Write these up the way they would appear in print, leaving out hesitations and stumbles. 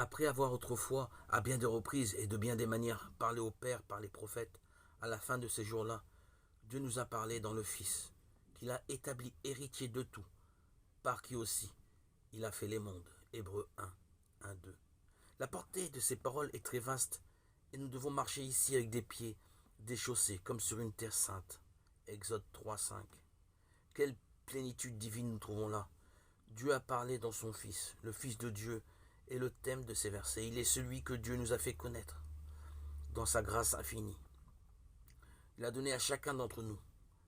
Après avoir autrefois, à bien des reprises et de bien des manières, parlé au Père par les prophètes, à la fin de ces jours-là, Dieu nous a parlé dans le Fils, qu'il a établi héritier de tout, par qui aussi il a fait les mondes. Hébreux 1, 1, 2. La portée de ces paroles est très vaste, et nous devons marcher ici avec des pieds déchaussés, comme sur une terre sainte. Exode 3, 5. Quelle plénitude divine nous trouvons là. Dieu a parlé dans son Fils. Le Fils de Dieu est le thème de ces versets. Il est celui que Dieu nous a fait connaître dans sa grâce infinie. Il a donné à chacun d'entre nous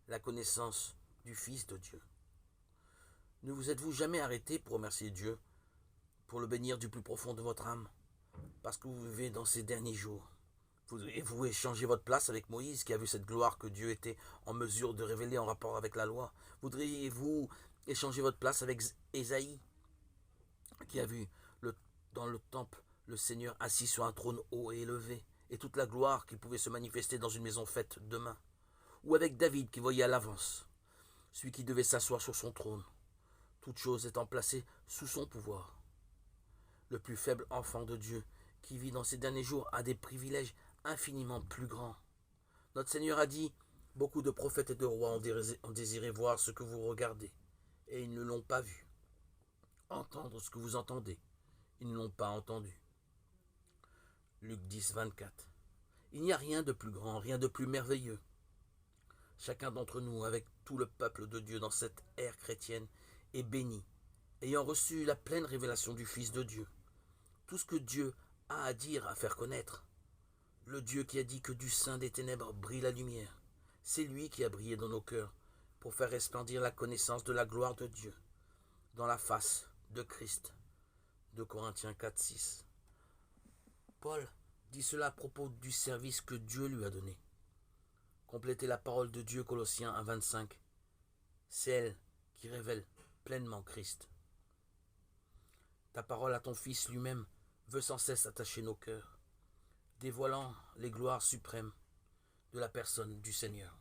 la connaissance du Fils de Dieu. Ne vous êtes-vous jamais arrêté pour remercier Dieu, pour le bénir du plus profond de votre âme, parce que vous vivez dans ces derniers jours? Voudriez-vous échanger votre place avec Moïse, qui a vu cette gloire que Dieu était en mesure de révéler en rapport avec la loi? Voudriez-vous échanger votre place avec Ésaïe, qui a vu dans le temple le Seigneur assis sur un trône haut et élevé, et toute la gloire qui pouvait se manifester dans une maison faite de main? Ou avec David, qui voyait à l'avance celui qui devait s'asseoir sur son trône, toute chose étant placée sous son pouvoir? Le plus faible enfant de Dieu, qui vit dans ces derniers jours, a des privilèges infiniment plus grands. Notre Seigneur a dit: beaucoup de prophètes et de rois ont désiré voir ce que vous regardez, et ils ne l'ont pas vu. Entendre ce que vous entendez, ils ne l'ont pas entendu. Luc 10, 24. Il n'y a rien de plus grand, rien de plus merveilleux. Chacun d'entre nous, avec tout le peuple de Dieu dans cette ère chrétienne, est béni, ayant reçu la pleine révélation du Fils de Dieu. Tout ce que Dieu a à dire, à faire connaître. Le Dieu qui a dit que du sein des ténèbres brille la lumière. C'est lui qui a brillé dans nos cœurs pour faire resplendir la connaissance de la gloire de Dieu dans la face de Christ. 2 Corinthiens 4, 6. Paul dit cela à propos du service que Dieu lui a donné. Complétez la parole de Dieu, Colossiens 1, 25. C'est elle qui révèle pleinement Christ. Ta parole à ton Fils lui-même veut sans cesse attacher nos cœurs, dévoilant les gloires suprêmes de la personne du Seigneur.